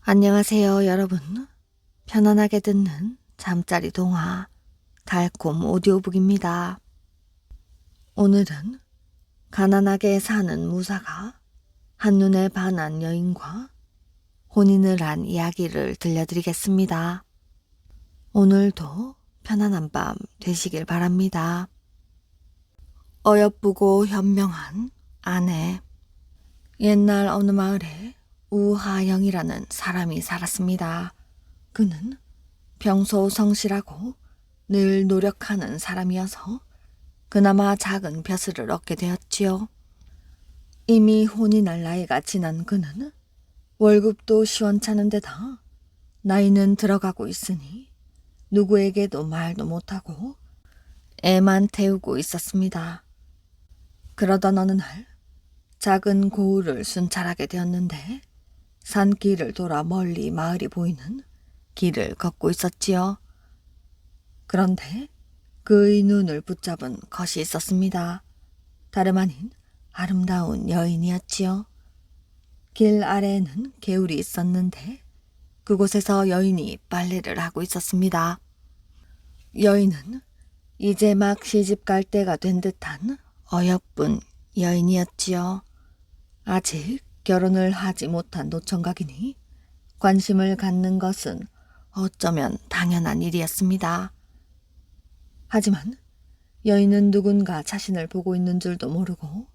안녕하세요, 여러분. 편안하게 듣는 잠자리 동화 달콤 오디오북입니다. 오늘은 가난하게 사는 무사가 한눈에 반한 여인과 혼인을 한 이야기를 들려드리겠습니다. 오늘도 편안한 밤 되시길 바랍니다. 어여쁘고 현명한 아내. 옛날 어느 마을에 우하영이라는 사람이 살았습니다. 그는 평소 성실하고 늘 노력하는 사람이어서 그나마 작은 벼슬을 얻게 되었지요. 이미 혼인할 나이가 지난 그는 월급도 시원찮은 데다 나이는 들어가고 있으니 누구에게도 말도 못하고 애만 태우고 있었습니다. 그러던 어느 날 작은 고을을 순찰하게 되었는데 산길을 돌아 멀리 마을이 보이는 길을 걷고 있었지요. 그런데 그의 눈을 붙잡은 것이 있었습니다. 다름 아닌 아름다운 여인이었지요. 길 아래에는 개울이 있었는데 그곳에서 여인이 빨래를 하고 있었습니다. 여인은 이제 막 시집 갈 때가 된 듯한 어여쁜 여인이었지요. 아직 결혼을 하지 못한 노총각이니 관심을 갖는 것은 어쩌면 당연한 일이었습니다. 하지만 여인은 누군가 자신을 보고 있는 줄도 모르고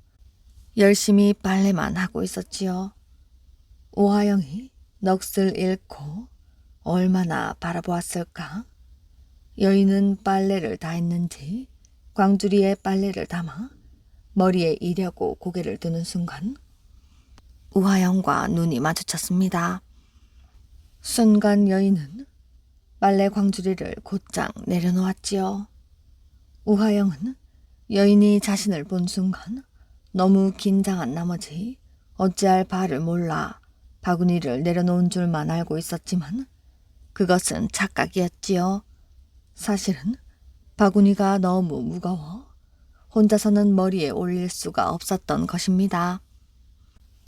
열심히 빨래만 하고 있었지요. 오하영이 넋을 잃고 얼마나 바라보았을까? 여인은 빨래를 다 했는지 광주리에 빨래를 담아 머리에 이려고 고개를 드는 순간 우하영과 눈이 마주쳤습니다. 순간 여인은 빨래 광주리를 곧장 내려놓았지요. 우하영은 여인이 자신을 본 순간 너무 긴장한 나머지 어찌할 바를 몰라 바구니를 내려놓은 줄만 알고 있었지만 그것은 착각이었지요. 사실은 바구니가 너무 무거워 혼자서는 머리에 올릴 수가 없었던 것입니다.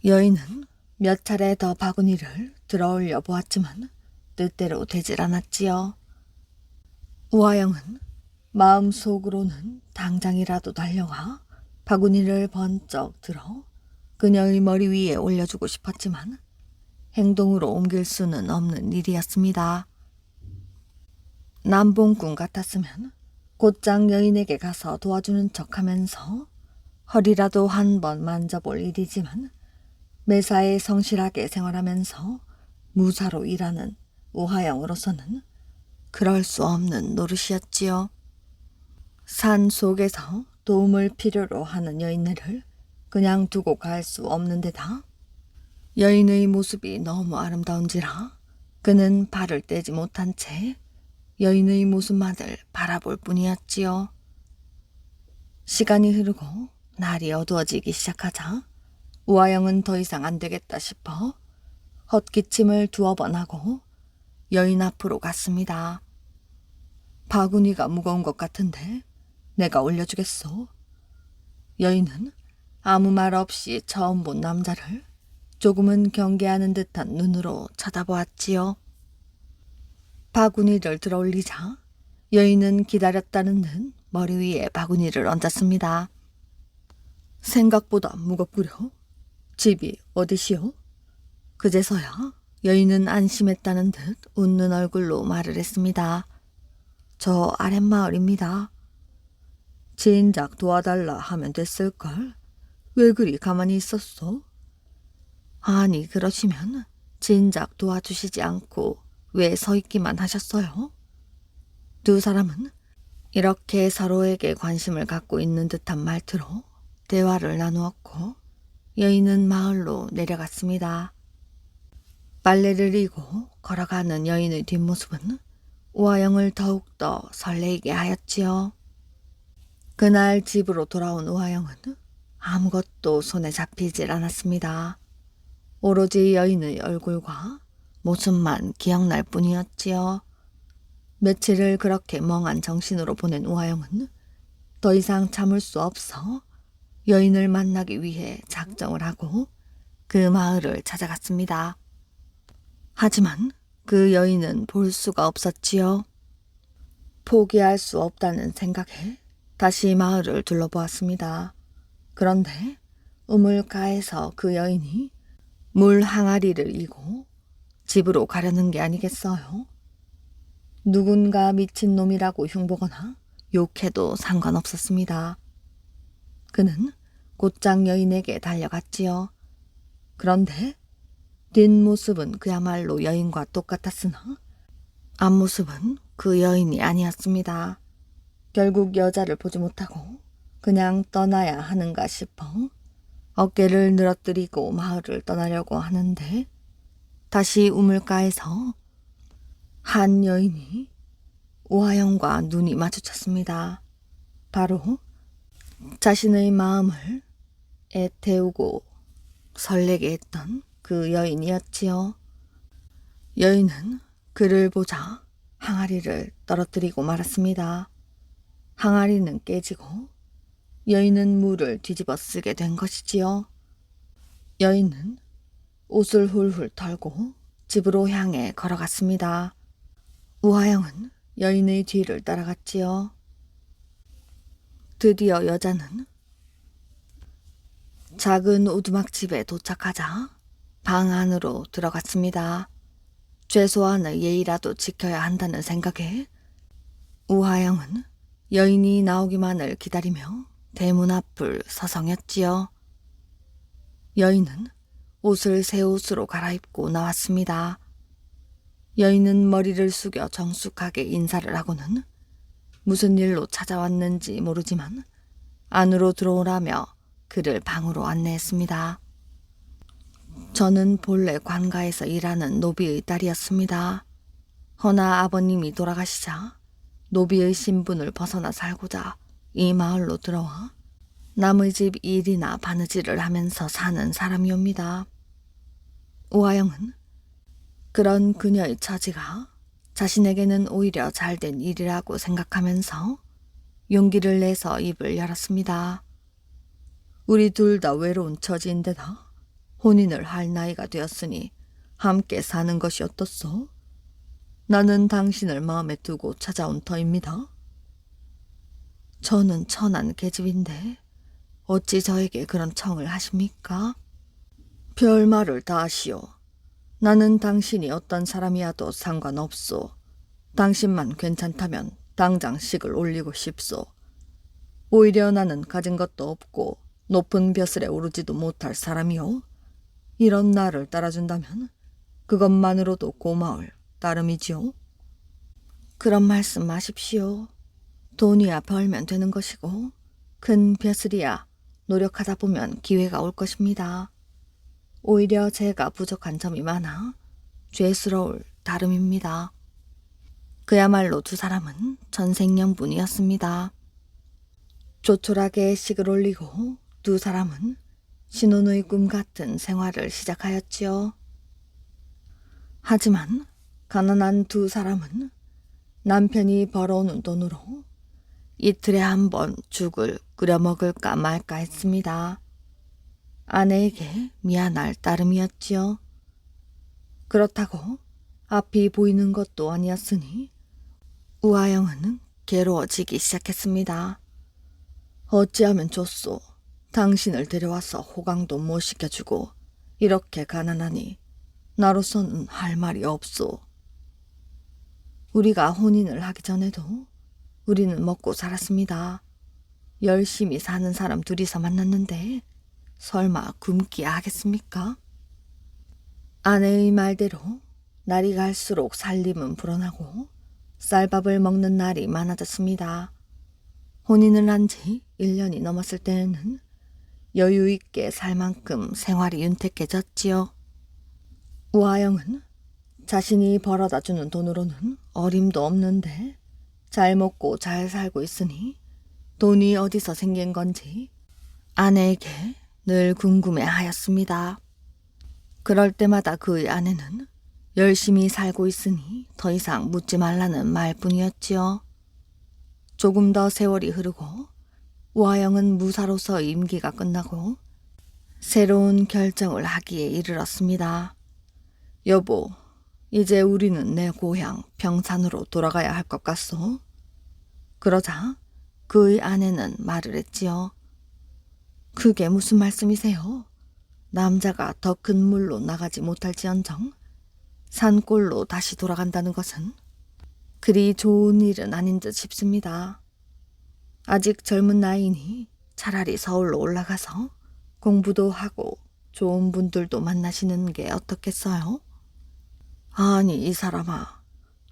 여인은 몇 차례 더 바구니를 들어올려 보았지만 뜻대로 되질 않았지요. 우하영은 마음속으로는 당장이라도 달려와 바구니를 번쩍 들어 그녀의 머리 위에 올려주고 싶었지만 행동으로 옮길 수는 없는 일이었습니다. 남봉꾼 같았으면 곧장 여인에게 가서 도와주는 척하면서 허리라도 한 번 만져볼 일이지만 매사에 성실하게 생활하면서 무사로 일하는 우하영으로서는 그럴 수 없는 노릇이었지요. 산 속에서 도움을 필요로 하는 여인네를 그냥 두고 갈 수 없는 데다 여인의 모습이 너무 아름다운지라 그는 발을 떼지 못한 채 여인의 모습만을 바라볼 뿐이었지요. 시간이 흐르고 날이 어두워지기 시작하자 우하영은 더 이상 안 되겠다 싶어 헛기침을 두어 번 하고 여인 앞으로 갔습니다. 바구니가 무거운 것 같은데 내가 올려주겠소. 여인은 아무 말 없이 처음 본 남자를 조금은 경계하는 듯한 눈으로 쳐다보았지요. 바구니를 들어올리자 여인은 기다렸다는 듯 머리 위에 바구니를 얹었습니다. 생각보다 무겁구려. 집이 어디시오? 그제서야 여인은 안심했다는 듯 웃는 얼굴로 말을 했습니다. 저 아랫마을입니다. 진작 도와달라 하면 됐을걸. 왜 그리 가만히 있었소? 아니 그러시면 진작 도와주시지 않고 왜 서 있기만 하셨어요? 두 사람은 이렇게 서로에게 관심을 갖고 있는 듯한 말투로 대화를 나누었고 여인은 마을로 내려갔습니다. 빨래를 이고 걸어가는 여인의 뒷모습은 우하영을 더욱더 설레이게 하였지요. 그날 집으로 돌아온 우하영은 아무것도 손에 잡히질 않았습니다. 오로지 여인의 얼굴과 모습만 기억날 뿐이었지요. 며칠을 그렇게 멍한 정신으로 보낸 우하영은 더 이상 참을 수 없어 여인을 만나기 위해 작정을 하고 그 마을을 찾아갔습니다. 하지만 그 여인은 볼 수가 없었지요. 포기할 수 없다는 생각에 다시 마을을 둘러보았습니다. 그런데 우물가에서 그 여인이 물 항아리를 이고 집으로 가려는 게 아니겠어요? 누군가 미친놈이라고 흉보거나 욕해도 상관없었습니다. 그는 곧장 여인에게 달려갔지요. 그런데 뒷모습은 그야말로 여인과 똑같았으나 앞모습은 그 여인이 아니었습니다. 결국 여자를 보지 못하고 그냥 떠나야 하는가 싶어 어깨를 늘어뜨리고 마을을 떠나려고 하는데 다시 우물가에서 한 여인이 우하영과 눈이 마주쳤습니다. 바로 자신의 마음을 애태우고 설레게 했던 그 여인이었지요. 여인은 그를 보자 항아리를 떨어뜨리고 말았습니다. 항아리는 깨지고 여인은 물을 뒤집어 쓰게 된 것이지요. 여인은 옷을 훌훌 털고 집으로 향해 걸어갔습니다. 우하영은 여인의 뒤를 따라갔지요. 드디어 여자는 작은 오두막집에 도착하자 방 안으로 들어갔습니다. 최소한의 예의라도 지켜야 한다는 생각에 우하영은 여인이 나오기만을 기다리며 대문 앞을 서성였지요. 여인은 옷을 새 옷으로 갈아입고 나왔습니다. 여인은 머리를 숙여 정숙하게 인사를 하고는 무슨 일로 찾아왔는지 모르지만 안으로 들어오라며 그를 방으로 안내했습니다. 저는 본래 관가에서 일하는 노비의 딸이었습니다. 허나 아버님이 돌아가시자 노비의 신분을 벗어나 살고자 이 마을로 들어와 남의 집 일이나 바느질을 하면서 사는 사람이옵니다. 우하영은 그런 그녀의 처지가 자신에게는 오히려 잘된 일이라고 생각하면서 용기를 내서 입을 열었습니다. 우리 둘 다 외로운 처지인데다 혼인을 할 나이가 되었으니 함께 사는 것이 어떻소? 나는 당신을 마음에 두고 찾아온 터입니다. 저는 천한 계집인데 어찌 저에게 그런 청을 하십니까? 별말을 다 하시오. 나는 당신이 어떤 사람이어도 상관없소. 당신만 괜찮다면 당장 식을 올리고 싶소. 오히려 나는 가진 것도 없고 높은 벼슬에 오르지도 못할 사람이오. 이런 나를 따라준다면 그것만으로도 고마울 따름이지요. 그런 말씀 마십시오. 돈이야 벌면 되는 것이고 큰 벼슬이야 노력하다 보면 기회가 올 것입니다. 오히려 제가 부족한 점이 많아 죄스러울 따름입니다. 그야말로 두 사람은 전생연분이었습니다. 조촐하게 식을 올리고 두 사람은 신혼의 꿈 같은 생활을 시작하였지요. 하지만 가난한 두 사람은 남편이 벌어오는 돈으로 이틀에 한 번 죽을 끓여 먹을까 말까 했습니다. 아내에게 미안할 따름이었지요. 그렇다고 앞이 보이는 것도 아니었으니 우하영은 괴로워지기 시작했습니다. 어찌하면 좋소. 당신을 데려와서 호강도 못 시켜주고 이렇게 가난하니 나로서는 할 말이 없소. 우리가 혼인을 하기 전에도 우리는 먹고 살았습니다. 열심히 사는 사람 둘이서 만났는데 설마 굶기야 하겠습니까? 아내의 말대로 날이 갈수록 살림은 불어나고 쌀밥을 먹는 날이 많아졌습니다. 혼인을 한 지 1년이 넘었을 때에는 여유 있게 살 만큼 생활이 윤택해졌지요. 우하영은 자신이 벌어다 주는 돈으로는 어림도 없는데 잘 먹고 잘 살고 있으니 돈이 어디서 생긴 건지 아내에게 늘 궁금해하였습니다. 그럴 때마다 그의 아내는 열심히 살고 있으니 더 이상 묻지 말라는 말뿐이었지요. 조금 더 세월이 흐르고 우하영은 무사로서의 임기가 끝나고 새로운 결정을 하기에 이르렀습니다. 여보, 이제 우리는 내 고향 병산으로 돌아가야 할 것 같소. 그러자 그의 아내는 말을 했지요. 그게 무슨 말씀이세요? 남자가 더 큰 물로 나가지 못할지언정 산골로 다시 돌아간다는 것은 그리 좋은 일은 아닌 듯 싶습니다. 아직 젊은 나이니 차라리 서울로 올라가서 공부도 하고 좋은 분들도 만나시는 게 어떻겠어요? 아니, 이 사람아.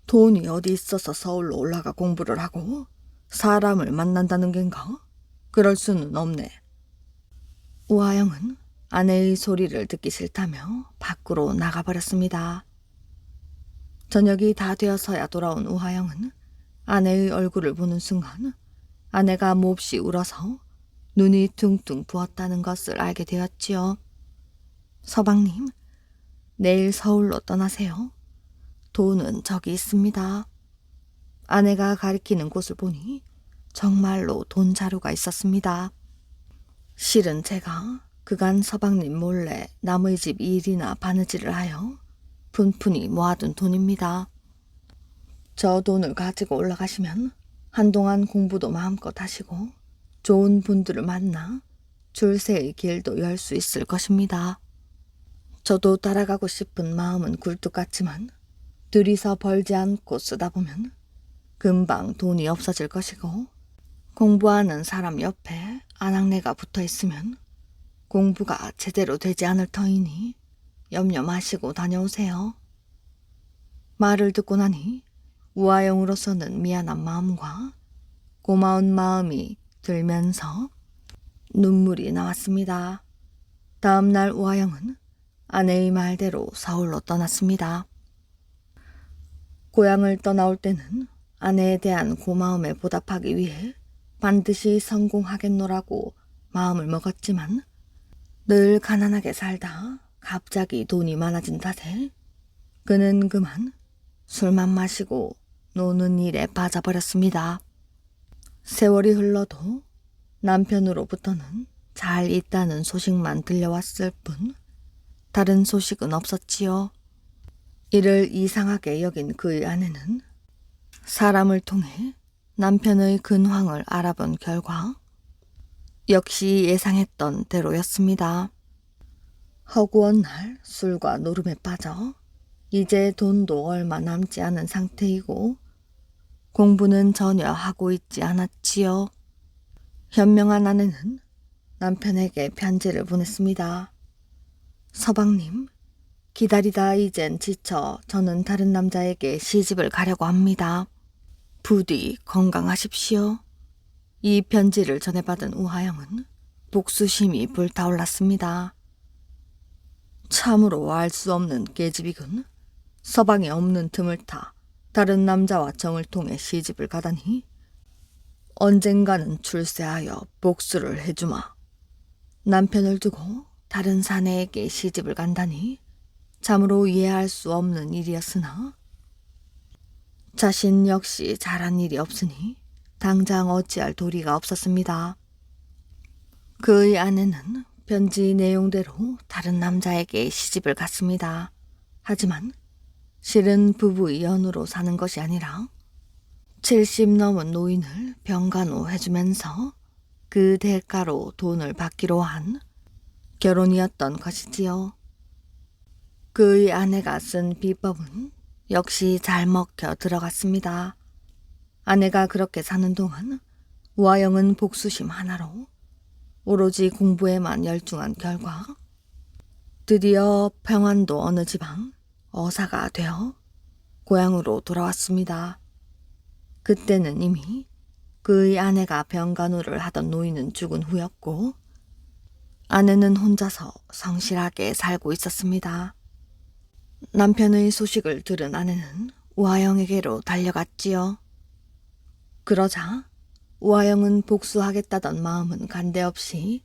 돈이 어디 있어서 서울로 올라가 공부를 하고 사람을 만난다는 겐가? 그럴 수는 없네. 우아영은 아내의 소리를 듣기 싫다며 밖으로 나가버렸습니다. 저녁이 다 되어서야 돌아온 우하영은 아내의 얼굴을 보는 순간 아내가 몹시 울어서 눈이 퉁퉁 부었다는 것을 알게 되었지요. 서방님, 내일 서울로 떠나세요. 돈은 저기 있습니다. 아내가 가리키는 곳을 보니 정말로 돈 자루가 있었습니다. 실은 제가 그간 서방님 몰래 남의 집 일이나 바느질을 하여 푼푼히 모아둔 돈입니다. 저 돈을 가지고 올라가시면 한동안 공부도 마음껏 하시고 좋은 분들을 만나 출세의 길도 열 수 있을 것입니다. 저도 따라가고 싶은 마음은 굴뚝 같지만 들이서 벌지 않고 쓰다 보면 금방 돈이 없어질 것이고 공부하는 사람 옆에 아낙네가 붙어 있으면 공부가 제대로 되지 않을 터이니 염려 마시고 다녀오세요. 말을 듣고 나니 우아영으로서는 미안한 마음과 고마운 마음이 들면서 눈물이 나왔습니다. 다음 날 우아영은 아내의 말대로 서울로 떠났습니다. 고향을 떠나올 때는 아내에 대한 고마움에 보답하기 위해 반드시 성공하겠노라고 마음을 먹었지만 늘 가난하게 살다 갑자기 돈이 많아진 탓에 그는 그만 술만 마시고 노는 일에 빠져버렸습니다. 세월이 흘러도 남편으로부터는 잘 있다는 소식만 들려왔을 뿐 다른 소식은 없었지요. 이를 이상하게 여긴 그의 아내는 사람을 통해 남편의 근황을 알아본 결과 역시 예상했던 대로였습니다. 허구한 날 술과 노름에 빠져 이제 돈도 얼마 남지 않은 상태이고 공부는 전혀 하고 있지 않았지요. 현명한 아내는 남편에게 편지를 보냈습니다. 서방님, 기다리다 이젠 지쳐 저는 다른 남자에게 시집을 가려고 합니다. 부디 건강하십시오. 이 편지를 전해받은 우하영은 복수심이 불타올랐습니다. 참으로 알 수 없는 계집이군. 서방이 없는 틈을 타 다른 남자와 정을 통해 시집을 가다니 언젠가는 출세하여 복수를 해주마. 남편을 두고 다른 사내에게 시집을 간다니 참으로 이해할 수 없는 일이었으나 자신 역시 잘한 일이 없으니 당장 어찌할 도리가 없었습니다. 그의 아내는 편지 내용대로 다른 남자에게 시집을 갔습니다. 하지만 실은 부부의 연으로 사는 것이 아니라 70 넘은 노인을 병간호 해주면서 그 대가로 돈을 받기로 한 결혼이었던 것이지요. 그의 아내가 쓴 비법은 역시 잘 먹혀 들어갔습니다. 아내가 그렇게 사는 동안 우아영은 복수심 하나로 오로지 공부에만 열중한 결과 드디어 평안도 어느 지방 어사가 되어 고향으로 돌아왔습니다. 그때는 이미 그의 아내가 병간호를 하던 노인은 죽은 후였고 아내는 혼자서 성실하게 살고 있었습니다. 남편의 소식을 들은 아내는 우아영에게로 달려갔지요. 그러자 우아영은 복수하겠다던 마음은 간데없이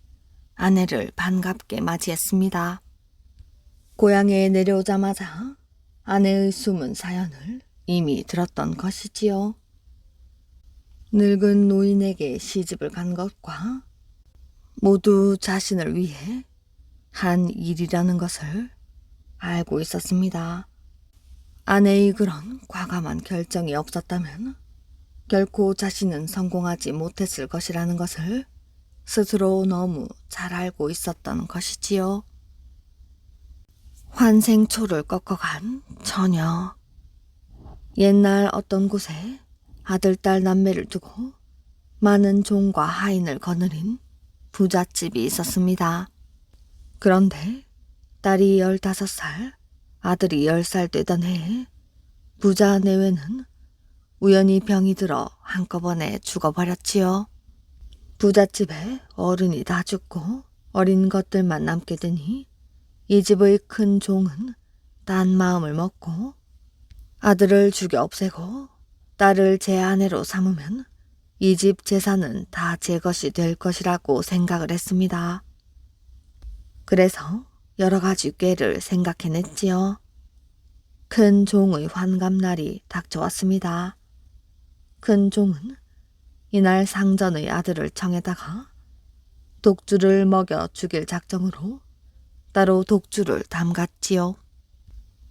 아내를 반갑게 맞이했습니다. 고향에 내려오자마자 아내의 숨은 사연을 이미 들었던 것이지요. 늙은 노인에게 시집을 간 것과 모두 자신을 위해 한 일이라는 것을 알고 있었습니다. 아내의 그런 과감한 결정이 없었다면 결코 자신은 성공하지 못했을 것이라는 것을 스스로 너무 잘 알고 있었던 것이지요. 환생초를 꺾어간 처녀. 옛날 어떤 곳에 아들, 딸, 남매를 두고 많은 종과 하인을 거느린 부잣집이 있었습니다. 그런데 딸이 15살, 아들이 10살 되던 해에 부자 내외는 우연히 병이 들어 한꺼번에 죽어버렸지요. 부잣집에 어른이 다 죽고 어린 것들만 남게 되니 이 집의 큰 종은 딴 마음을 먹고 아들을 죽여 없애고 딸을 제 아내로 삼으면 이 집 재산은 다 제 것이 될 것이라고 생각을 했습니다. 그래서 여러 가지 꾀를 생각해냈지요. 큰 종의 환갑날이 닥쳐왔습니다. 큰 종은 이날 상전의 아들을 청에다가 독주를 먹여 죽일 작정으로 따로 독주를 담갔지요.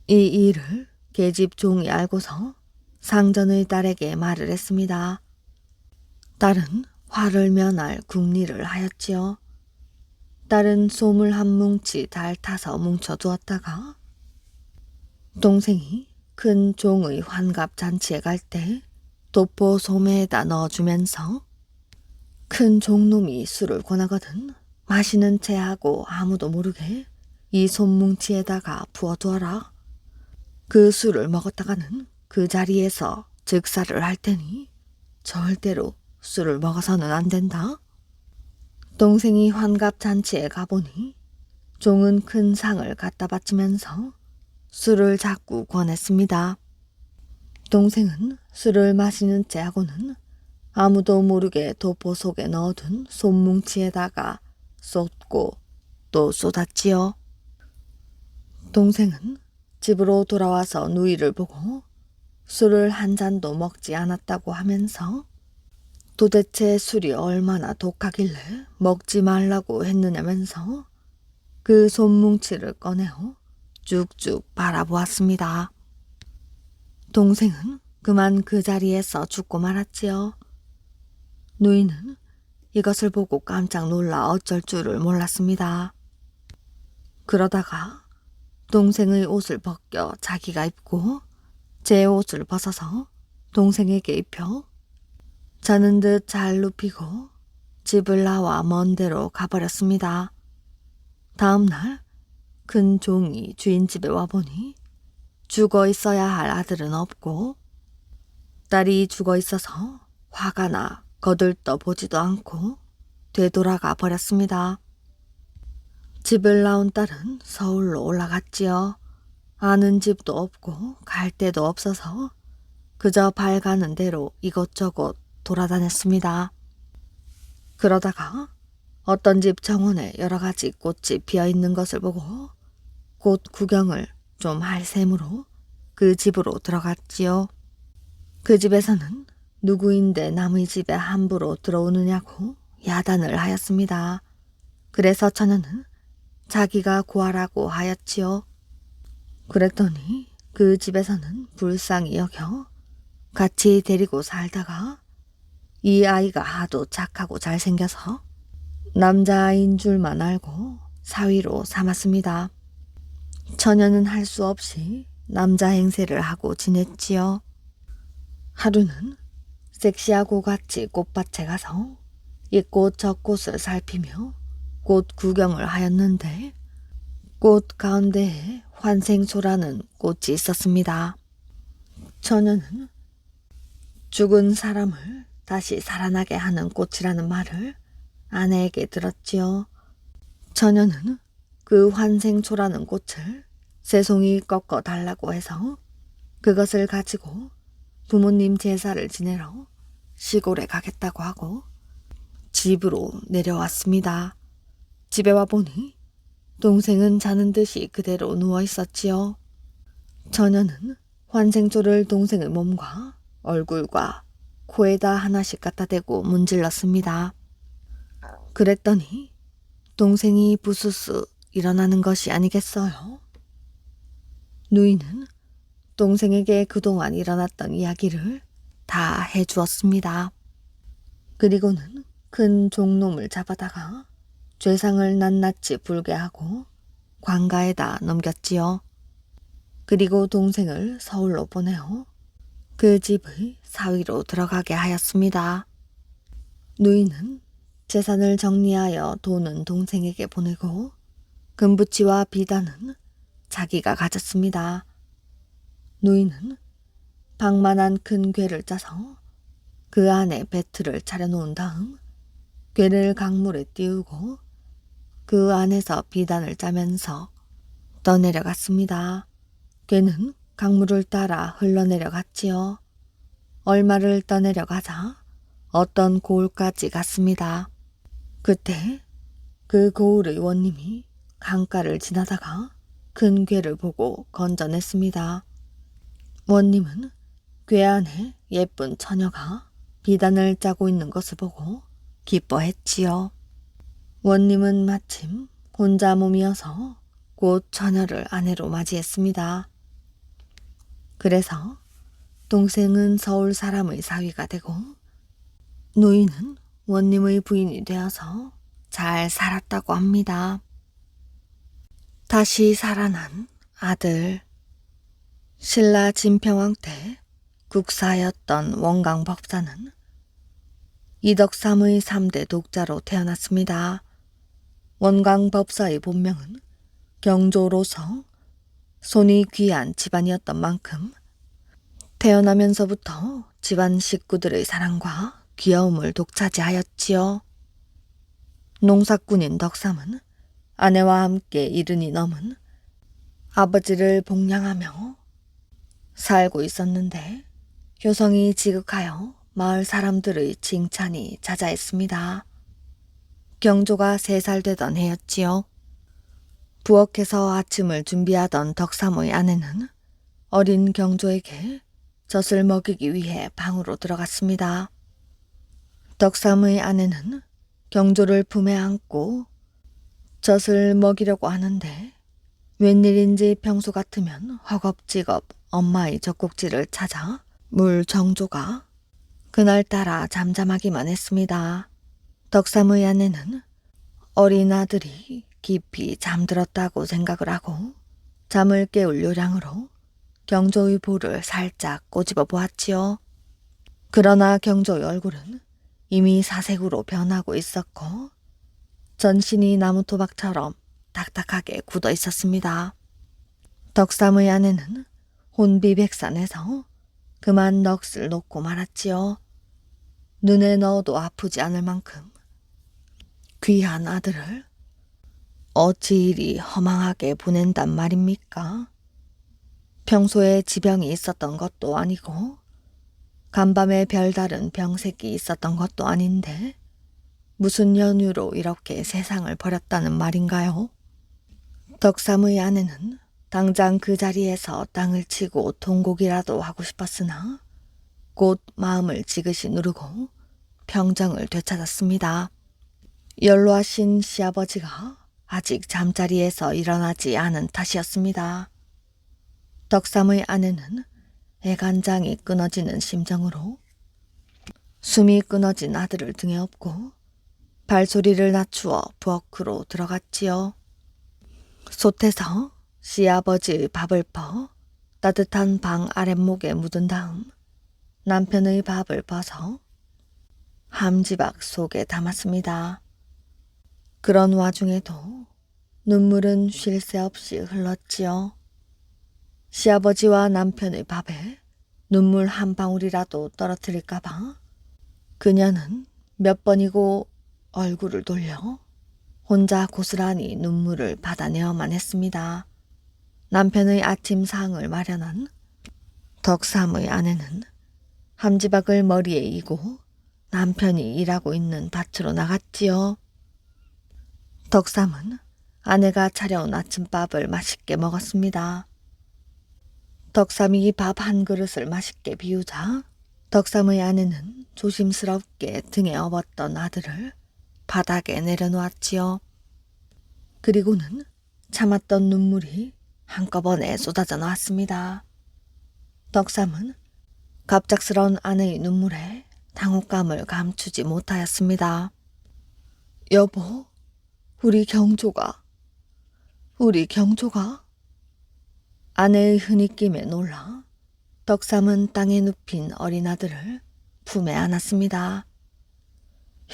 이 일을 계집 종이 알고서 상전의 딸에게 말을 했습니다. 딸은 화를 면할 궁리를 하였지요. 딸은 솜을 한 뭉치 달 타서 뭉쳐두었다가 동생이 큰 종의 환갑 잔치에 갈 때 도포 소매에다 넣어주면서 큰 종놈이 술을 권하거든 마시는 체하고 아무도 모르게 이 솜뭉치에다가 부어두어라. 그 술을 먹었다가는 그 자리에서 즉사를 할 테니 절대로 술을 먹어서는 안 된다. 동생이 환갑 잔치에 가보니 종은 큰 상을 갖다 바치면서 술을 자꾸 권했습니다. 동생은 술을 마시는 체하고는 아무도 모르게 도포 속에 넣어둔 솜뭉치에다가 쏟고 또 쏟았지요. 동생은 집으로 돌아와서 누이를 보고 술을 한 잔도 먹지 않았다고 하면서 도대체 술이 얼마나 독하길래 먹지 말라고 했느냐면서 그 솜뭉치를 꺼내어 쭉쭉 바라보았습니다. 동생은 그만 그 자리에서 죽고 말았지요. 누이는 이것을 보고 깜짝 놀라 어쩔 줄을 몰랐습니다. 그러다가 동생의 옷을 벗겨 자기가 입고 제 옷을 벗어서 동생에게 입혀 자는 듯 잘 눕히고 집을 나와 먼 데로 가버렸습니다. 다음 날 큰 종이 주인 집에 와보니 죽어 있어야 할 아들은 없고 딸이 죽어 있어서 화가 나 거들떠 보지도 않고 되돌아가 버렸습니다. 집을 나온 딸은 서울로 올라갔지요. 아는 집도 없고 갈 데도 없어서 그저 발 가는 대로 이곳저곳 돌아다녔습니다. 그러다가 어떤 집 정원에 여러 가지 꽃이 피어 있는 것을 보고 꽃 구경을 좀 할 셈으로 그 집으로 들어갔지요. 그 집에서는 누구인데 남의 집에 함부로 들어오느냐고 야단을 하였습니다. 그래서 처녀는 자기가 구하라고 하였지요. 그랬더니 그 집에서는 불쌍히 여겨 같이 데리고 살다가 이 아이가 하도 착하고 잘생겨서 남자아이인 줄만 알고 사위로 삼았습니다. 처녀는 할 수 없이 남자 행세를 하고 지냈지요. 하루는 섹시하고 같이 꽃밭에 가서 이 꽃 저 꽃을 살피며 꽃 구경을 하였는데 꽃 가운데에 환생초라는 꽃이 있었습니다. 처녀는 죽은 사람을 다시 살아나게 하는 꽃이라는 말을 아내에게 들었지요. 처녀는 그 환생초라는 꽃을 세 송이 꺾어 달라고 해서 그것을 가지고 부모님 제사를 지내러 시골에 가겠다고 하고 집으로 내려왔습니다. 집에 와보니 동생은 자는 듯이 그대로 누워 있었지요. 처녀는 환생초를 동생의 몸과 얼굴과 코에다 하나씩 갖다 대고 문질렀습니다. 그랬더니 동생이 부스스 일어나는 것이 아니겠어요. 누이는 동생에게 그동안 일어났던 이야기를 다 해주었습니다. 그리고는 큰 종놈을 잡아다가 죄상을 낱낱이 불게 하고 관가에다 넘겼지요. 그리고 동생을 서울로 보내어 그 집의 사위로 들어가게 하였습니다. 누이는 재산을 정리하여 돈은 동생에게 보내고 금부치와 비단은 자기가 가졌습니다. 누이는 방만한 큰 궤를 짜서 그 안에 배틀을 차려놓은 다음 궤를 강물에 띄우고 그 안에서 비단을 짜면서 떠내려갔습니다. 궤는 강물을 따라 흘러내려갔지요. 얼마를 떠내려가자 어떤 고을까지 갔습니다. 그때 그 고을의 원님이 강가를 지나다가 큰 궤를 보고 건져냈습니다. 원님은 궤 안에 예쁜 처녀가 비단을 짜고 있는 것을 보고 기뻐했지요. 원님은 마침 혼자 몸이어서 곧 처녀를 아내로 맞이했습니다. 그래서 동생은 서울 사람의 사위가 되고 누이는 원님의 부인이 되어서 잘 살았다고 합니다. 다시 살아난 아들. 신라 진평왕 때 국사였던 원광법사는 이덕삼의 3대 독자로 태어났습니다. 원광법사의 본명은 경조로서 손이 귀한 집안이었던 만큼 태어나면서부터 집안 식구들의 사랑과 귀여움을 독차지하였지요. 농사꾼인 덕삼은 아내와 함께 70이 넘은 아버지를 복양하며 살고 있었는데 효성이 지극하여 마을 사람들의 칭찬이 자자했습니다. 경조가 3살 되던 해였지요. 부엌에서 아침을 준비하던 덕삼의 아내는 어린 경조에게 젖을 먹이기 위해 방으로 들어갔습니다. 덕삼의 아내는 경조를 품에 안고 젖을 먹이려고 하는데 웬일인지 평소 같으면 허겁지겁 엄마의 젖꼭지를 찾아 물 정조가 그날따라 잠잠하기만 했습니다. 덕삼의 아내는 어린 아들이 깊이 잠들었다고 생각을 하고 잠을 깨울 요량으로 경조의 볼을 살짝 꼬집어 보았지요. 그러나 경조의 얼굴은 이미 사색으로 변하고 있었고 전신이 나무토박처럼 딱딱하게 굳어 있었습니다. 덕삼의 아내는 혼비백산해서 그만 넋을 놓고 말았지요. 눈에 넣어도 아프지 않을 만큼 귀한 아들을 어찌 이리 허망하게 보낸단 말입니까? 평소에 지병이 있었던 것도 아니고 간밤에 별다른 병색이 있었던 것도 아닌데 무슨 연유로 이렇게 세상을 버렸다는 말인가요? 덕삼의 아내는 당장 그 자리에서 땅을 치고 통곡이라도 하고 싶었으나 곧 마음을 지그시 누르고 평정을 되찾았습니다. 연로하신 시아버지가 아직 잠자리에서 일어나지 않은 탓이었습니다. 덕삼의 아내는 애간장이 끊어지는 심정으로 숨이 끊어진 아들을 등에 업고 발소리를 낮추어 부엌으로 들어갔지요. 솥에서 시아버지의 밥을 퍼 따뜻한 방 아랫목에 묻은 다음 남편의 밥을 벗어 함지박 속에 담았습니다. 그런 와중에도 눈물은 쉴 새 없이 흘렀지요. 시아버지와 남편의 밥에 눈물 한 방울이라도 떨어뜨릴까봐 그녀는 몇 번이고 얼굴을 돌려 혼자 고스란히 눈물을 받아내어만 했습니다. 남편의 아침상을 마련한 덕삼의 아내는 함지박을 머리에 이고 남편이 일하고 있는 밭으로 나갔지요. 덕삼은 아내가 차려온 아침밥을 맛있게 먹었습니다. 덕삼이 밥 한 그릇을 맛있게 비우자 덕삼의 아내는 조심스럽게 등에 업었던 아들을 바닥에 내려놓았지요. 그리고는 참았던 눈물이 한꺼번에 쏟아져 나왔습니다. 덕삼은 갑작스런 아내의 눈물에 당혹감을 감추지 못하였습니다. 여보, 우리 경조가. 아내의 흐느낌에 놀라 덕삼은 땅에 눕힌 어린 아들을 품에 안았습니다.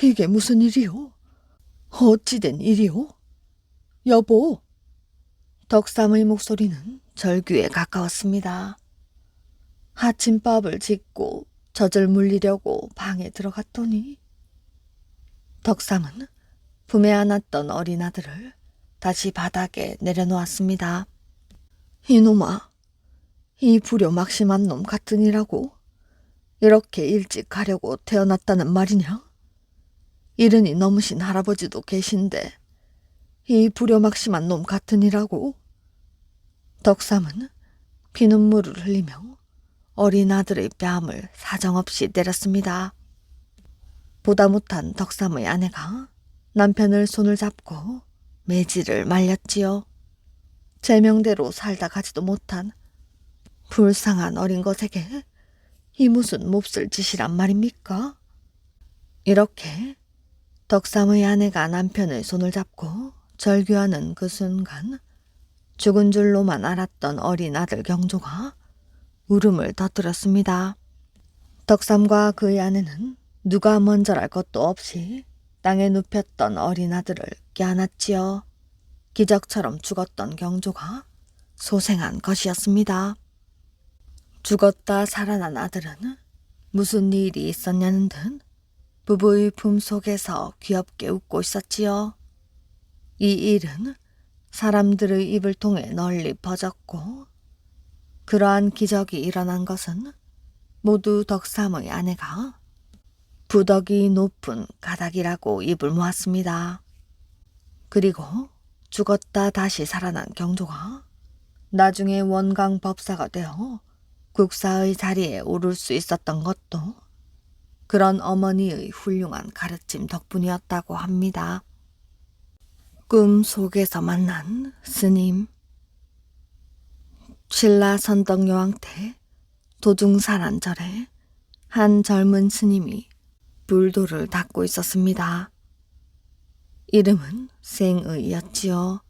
이게 무슨 일이오? 어찌 된 일이오? 여보! 덕삼의 목소리는 절규에 가까웠습니다. 아침밥을 짓고 젖을 물리려고 방에 들어갔더니 덕삼은 품에 안았던 어린 아들을 다시 바닥에 내려놓았습니다. 이놈아, 이 불효막심한 놈 같으니라고 이렇게 일찍 가려고 태어났다는 말이냐? 이른이 넘으신 할아버지도 계신데 이 불효막심한 놈 같으니라고. 덕삼은 피눈물을 흘리며 어린 아들의 뺨을 사정없이 때렸습니다. 보다 못한 덕삼의 아내가 남편을 손을 잡고 매질을 말렸지요. 제명대로 살다 가지도 못한 불쌍한 어린 것에게 이 무슨 몹쓸 짓이란 말입니까? 이렇게 덕삼의 아내가 남편의 손을 잡고 절규하는 그 순간 죽은 줄로만 알았던 어린 아들 경조가 울음을 터뜨렸습니다. 덕삼과 그의 아내는 누가 먼저랄 것도 없이 땅에 눕혔던 어린 아들을 껴안았지요. 기적처럼 죽었던 경조가 소생한 것이었습니다. 죽었다 살아난 아들은 무슨 일이 있었냐는 듯 부부의 품속에서 귀엽게 웃고 있었지요. 이 일은 사람들의 입을 통해 널리 퍼졌고 그러한 기적이 일어난 것은 모두 덕삼의 아내가 부덕이 높은 가닥이라고 입을 모았습니다. 그리고 죽었다 다시 살아난 경조가 나중에 원강 법사가 되어 국사의 자리에 오를 수 있었던 것도 그런 어머니의 훌륭한 가르침 덕분이었다고 합니다. 꿈 속에서 만난 스님. 신라 선덕여왕 때 도중산안절에 한 젊은 스님이 불도를 닦고 있었습니다. 이름은 생의였지요.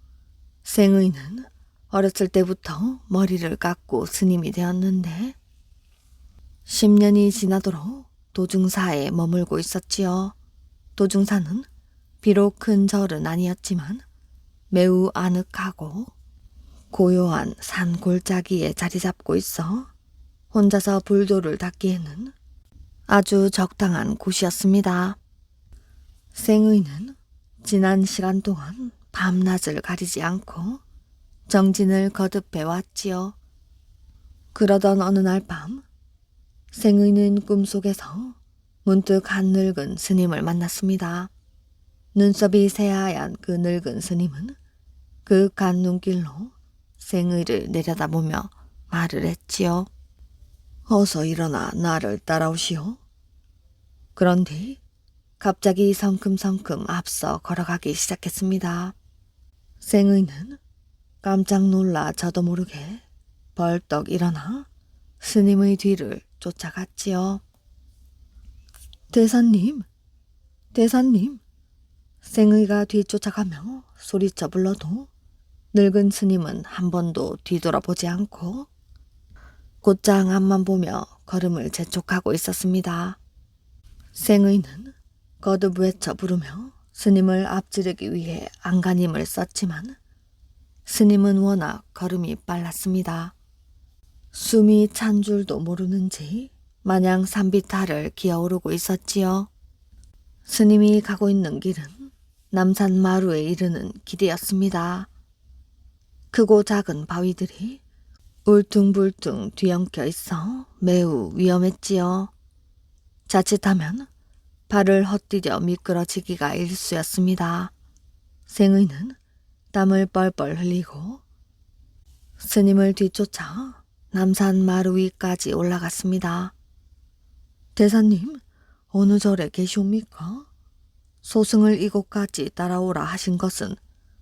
생의는 어렸을 때부터 머리를 깎고 스님이 되었는데 10년이 지나도록 도중사에 머물고 있었지요. 도중사는 비록 큰 절은 아니었지만 매우 아늑하고 고요한 산 골짜기에 자리 잡고 있어 혼자서 불도를 닦기에는 아주 적당한 곳이었습니다. 생의는 지난 시간 동안 밤낮을 가리지 않고 정진을 거듭해 왔지요. 그러던 어느 날 밤 생의는 꿈속에서 문득 한 늙은 스님을 만났습니다. 눈썹이 새하얀 그 늙은 스님은 그윽한 눈길로 생의를 내려다보며 말을 했지요. 어서 일어나 나를 따라오시오. 그런 뒤 갑자기 성큼성큼 앞서 걸어가기 시작했습니다. 생의는 깜짝 놀라 저도 모르게 벌떡 일어나 스님의 뒤를 쫓아갔지요. 대사님, 대사님. 생의가 뒤쫓아가며 소리쳐 불러도 늙은 스님은 한 번도 뒤돌아보지 않고 곧장 앞만 보며 걸음을 재촉하고 있었습니다. 생의는 거듭 외쳐 부르며 스님을 앞지르기 위해 안간힘을 썼지만 스님은 워낙 걸음이 빨랐습니다. 숨이 찬 줄도 모르는지 마냥 산비탈을 기어오르고 있었지요. 스님이 가고 있는 길은 남산 마루에 이르는 길이었습니다. 크고 작은 바위들이 울퉁불퉁 뒤엉켜 있어 매우 위험했지요. 자칫하면 발을 헛디뎌 미끄러지기가 일쑤였습니다. 생의는 땀을 뻘뻘 흘리고 스님을 뒤쫓아 남산 마루 위까지 올라갔습니다. 대사님, 어느 절에 계시옵니까? 소승을 이곳까지 따라오라 하신 것은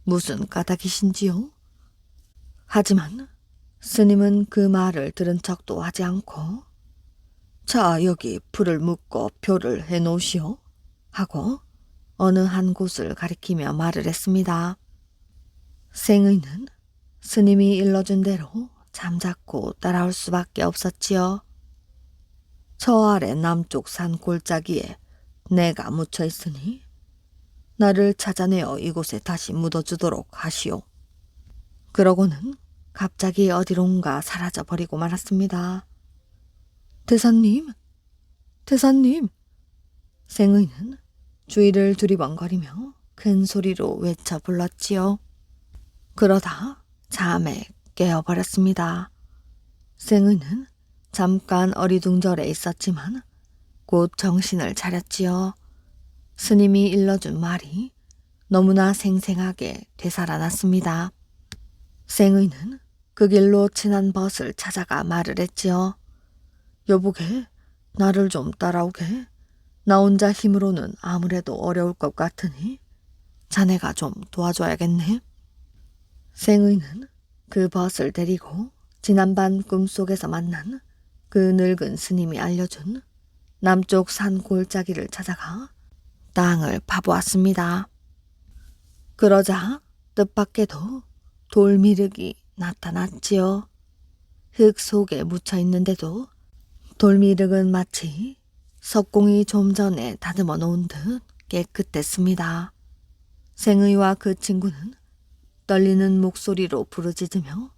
무슨 까닭이신지요? 하지만 스님은 그 말을 들은 척도 하지 않고 자, 여기 불을 묶어 표를 해놓으시오 하고 어느 한 곳을 가리키며 말을 했습니다. 생의는 스님이 일러준 대로 잠자코 따라올 수밖에 없었지요. 저 아래 남쪽 산 골짜기에 내가 묻혀 있으니 나를 찾아내어 이곳에 다시 묻어주도록 하시오. 그러고는 갑자기 어디론가 사라져버리고 말았습니다. 대사님, 대사님! 생의는 주위를 두리번거리며 큰 소리로 외쳐 불렀지요. 그러다 잠에 깨어버렸습니다. 생의는 잠깐 어리둥절해 있었지만 곧 정신을 차렸지요. 스님이 일러준 말이 너무나 생생하게 되살아났습니다. 생의는 그 길로 친한 벗을 찾아가 말을 했지요. 여보게, 나를 좀 따라오게. 나 혼자 힘으로는 아무래도 어려울 것 같으니 자네가 좀 도와줘야겠네. 생의는 그 벗을 데리고 지난밤 꿈속에서 만난 그 늙은 스님이 알려준 남쪽 산 골짜기를 찾아가 땅을 파보았습니다. 그러자 뜻밖에도 돌미륵이 나타났지요. 흙 속에 묻혀 있는데도 돌미륵은 마치 석공이 좀 전에 다듬어 놓은 듯 깨끗했습니다. 생의와 그 친구는 떨리는 목소리로 부르짖으며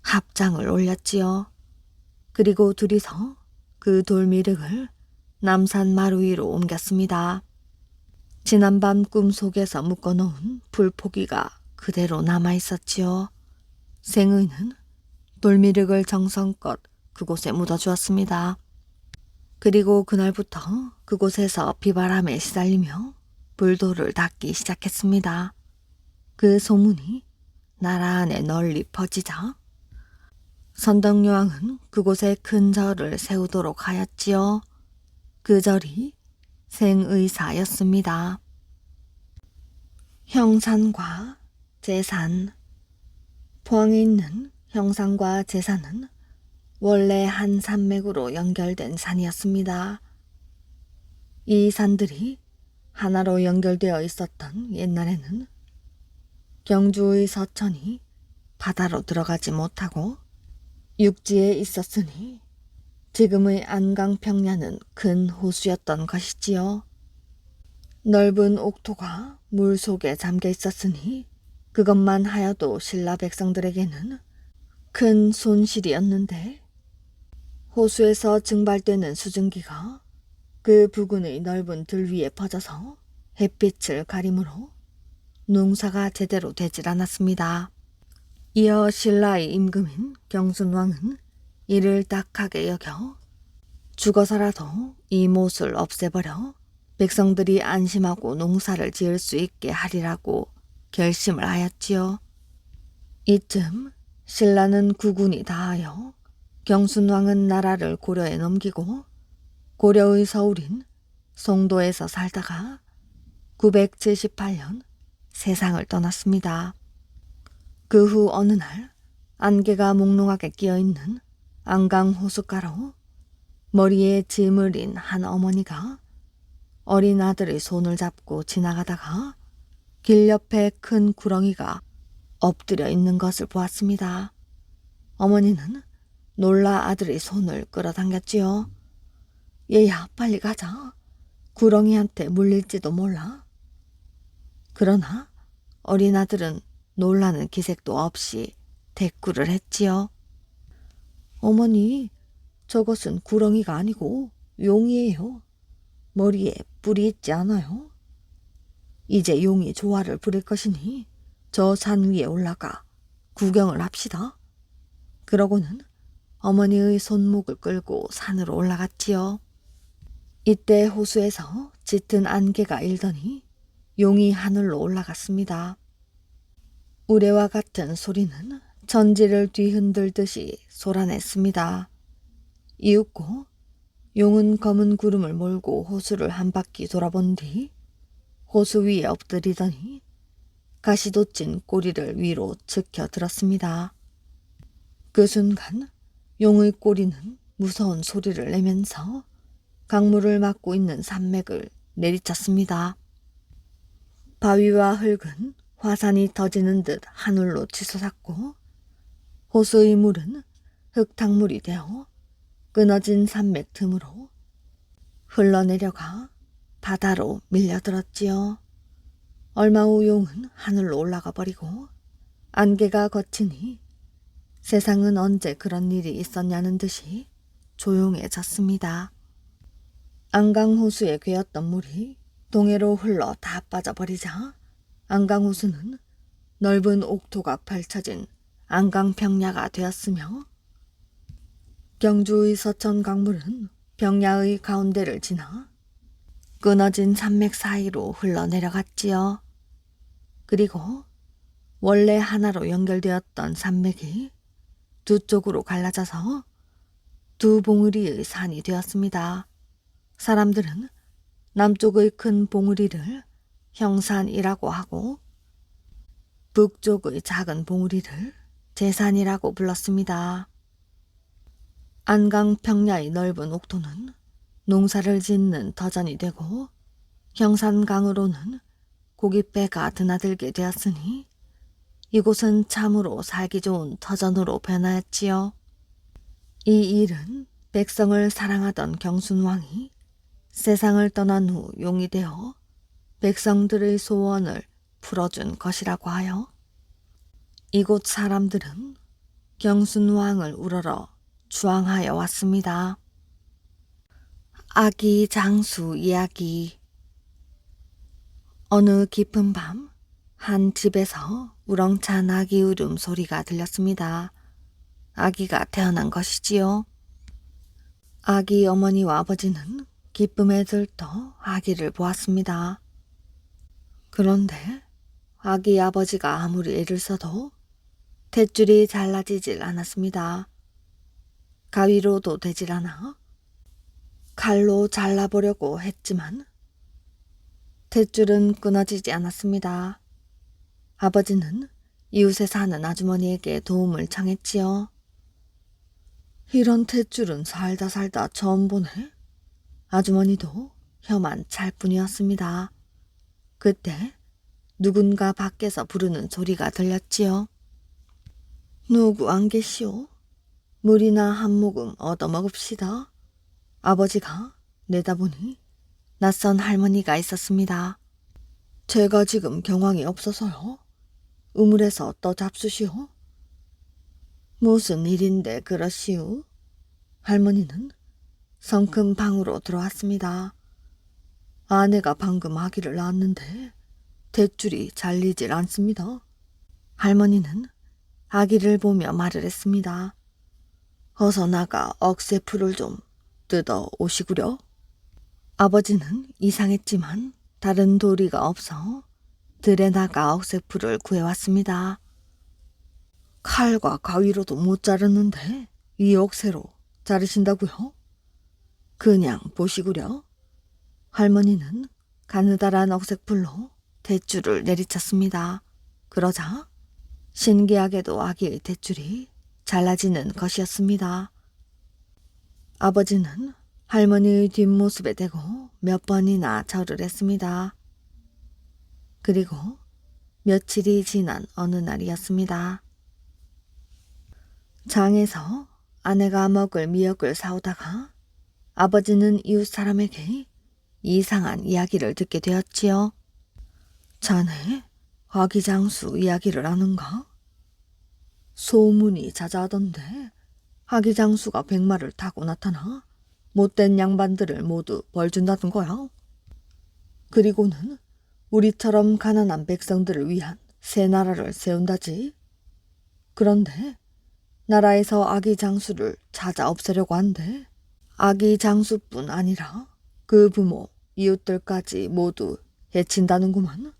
합장을 올렸지요. 그리고 둘이서 그 돌미륵을 남산 마루 위로 옮겼습니다. 지난밤 꿈속에서 묶어놓은 불포기가 그대로 남아있었지요. 생의는 돌미륵을 정성껏 그곳에 묻어주었습니다. 그리고 그날부터 그곳에서 비바람에 시달리며 불도를 닦기 시작했습니다. 그 소문이 나라 안에 널리 퍼지자 선덕여왕은 그곳에 큰 절을 세우도록 하였지요. 그 절이 생의사였습니다. 형산과 제산. 포항에 있는 형산과 제산은 원래 한 산맥으로 연결된 산이었습니다. 이 산들이 하나로 연결되어 있었던 옛날에는 경주의 서천이 바다로 들어가지 못하고 육지에 있었으니 지금의 안강평야는 큰 호수였던 것이지요. 넓은 옥토가 물 속에 잠겨 있었으니 그것만 하여도 신라 백성들에게는 큰 손실이었는데 호수에서 증발되는 수증기가 그 부근의 넓은 들 위에 퍼져서 햇빛을 가리므로 농사가 제대로 되질 않았습니다. 이어 신라의 임금인 경순왕은 이를 딱하게 여겨 죽어서라도 이 못을 없애버려 백성들이 안심하고 농사를 지을 수 있게 하리라고 결심을 하였지요. 이쯤 신라는 국군이 다하여 경순왕은 나라를 고려에 넘기고 고려의 서울인 송도에서 살다가 978년 세상을 떠났습니다. 그 후 어느 날 안개가 몽롱하게 끼어있는 안강 호숫가로 머리에 짐을 인 한 어머니가 어린 아들의 손을 잡고 지나가다가 길 옆에 큰 구렁이가 엎드려 있는 것을 보았습니다. 어머니는 놀라 아들의 손을 끌어당겼지요. 얘야, 빨리 가자. 구렁이한테 물릴지도 몰라. 그러나 어린 아들은 놀라는 기색도 없이 대꾸를 했지요. 어머니, 저것은 구렁이가 아니고 용이에요. 머리에 뿔이 있지 않아요? 이제 용이 조화를 부릴 것이니 저 산 위에 올라가 구경을 합시다. 그러고는 어머니의 손목을 끌고 산으로 올라갔지요. 이때 호수에서 짙은 안개가 일더니 용이 하늘로 올라갔습니다. 우레와 같은 소리는 천지를 뒤흔들듯이 솟아냈습니다. 이윽고 용은 검은 구름을 몰고 호수를 한 바퀴 돌아본 뒤 호수 위에 엎드리더니 가시돋친 꼬리를 위로 치켜 들었습니다. 그 순간 용의 꼬리는 무서운 소리를 내면서 강물을 막고 있는 산맥을 내리쳤습니다. 바위와 흙은 화산이 터지는 듯 하늘로 치솟았고 호수의 물은 흙탕물이 되어 끊어진 산맥 틈으로 흘러내려가 바다로 밀려들었지요. 얼마 후 용은 하늘로 올라가 버리고 안개가 걷히니 세상은 언제 그런 일이 있었냐는 듯이 조용해졌습니다. 안강호수에 괴었던 물이 동해로 흘러 다 빠져버리자 안강호수는 넓은 옥토가 펼쳐진 안강평야가 되었으며 경주의 서천 강물은 평야의 가운데를 지나 끊어진 산맥 사이로 흘러내려갔지요. 그리고 원래 하나로 연결되었던 산맥이 두 쪽으로 갈라져서 두 봉우리의 산이 되었습니다. 사람들은 남쪽의 큰 봉우리를 형산이라고 하고 북쪽의 작은 봉우리를 제산이라고 불렀습니다. 안강평야의 넓은 옥토는 농사를 짓는 터전이 되고 형산강으로는 고깃배가 드나들게 되었으니 이곳은 참으로 살기 좋은 터전으로 변하였지요. 이 일은 백성을 사랑하던 경순왕이 세상을 떠난 후 용이 되어 백성들의 소원을 풀어준 것이라고 하여 이곳 사람들은 경순왕을 우러러 주앙하여 왔습니다. 아기 장수 이야기. 어느 깊은 밤 한 집에서 우렁찬 아기 울음 소리가 들렸습니다. 아기가 태어난 것이지요. 아기 어머니와 아버지는 기쁨에 들떠 아기를 보았습니다. 그런데 아기 아버지가 아무리 애를 써도 탯줄이 잘라지질 않았습니다. 가위로도 되질 않아 칼로 잘라보려고 했지만 탯줄은 끊어지지 않았습니다. 아버지는 이웃에 사는 아주머니에게 도움을 청했지요. 이런 탯줄은 살다 살다 처음 보네. 아주머니도 혀만 찰 뿐이었습니다. 그때 누군가 밖에서 부르는 소리가 들렸지요. 누구 안 계시오? 물이나 한 모금 얻어먹읍시다. 아버지가 내다보니 낯선 할머니가 있었습니다. 제가 지금 경황이 없어서요. 우물에서 떠잡수시오. 무슨 일인데 그러시오? 할머니는 성큼 방으로 들어왔습니다. 아내가 방금 아기를 낳았는데 탯줄이 잘리질 않습니다. 할머니는 아기를 보며 말을 했습니다. 어서 나가 억새풀을 좀 뜯어 오시구려. 아버지는 이상했지만 다른 도리가 없어 들에 나가 억새풀을 구해왔습니다. 칼과 가위로도 못 자르는데 이 억새로 자르신다고요? 그냥 보시구려. 할머니는 가느다란 억새풀로 탯줄을 내리쳤습니다. 그러자 신기하게도 아기의 탯줄이 잘라지는 것이었습니다. 아버지는 할머니의 뒷모습에 대고 몇 번이나 절을 했습니다. 그리고 며칠이 지난 어느 날이었습니다. 장에서 아내가 먹을 미역을 사오다가 아버지는 이웃 사람에게 이상한 이야기를 듣게 되었지요. 자네 아기 장수 이야기를 아는가? 소문이 자자하던데 아기 장수가 백마를 타고 나타나 못된 양반들을 모두 벌준다는 거야. 그리고는 우리처럼 가난한 백성들을 위한 새 나라를 세운다지. 그런데 나라에서 아기 장수를 찾아 없애려고 한대. 아기 장수뿐 아니라 그 부모, 이웃들까지 모두 해친다는구만.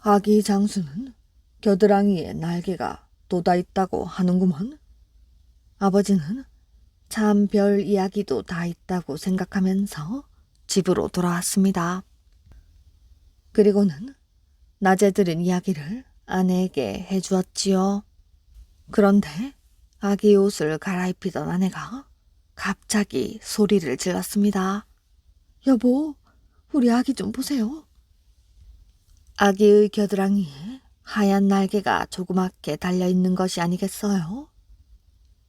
아기 장수는 겨드랑이에 날개가 돋아있다고 하는구만. 아버지는 참 별 이야기도 다 있다고 생각하면서 집으로 돌아왔습니다. 그리고는 낮에 들은 이야기를 아내에게 해주었지요. 그런데 아기 옷을 갈아입히던 아내가 갑자기 소리를 질렀습니다. 여보, 우리 아기 좀 보세요. 아기의 겨드랑이에 하얀 날개가 조그맣게 달려있는 것이 아니겠어요?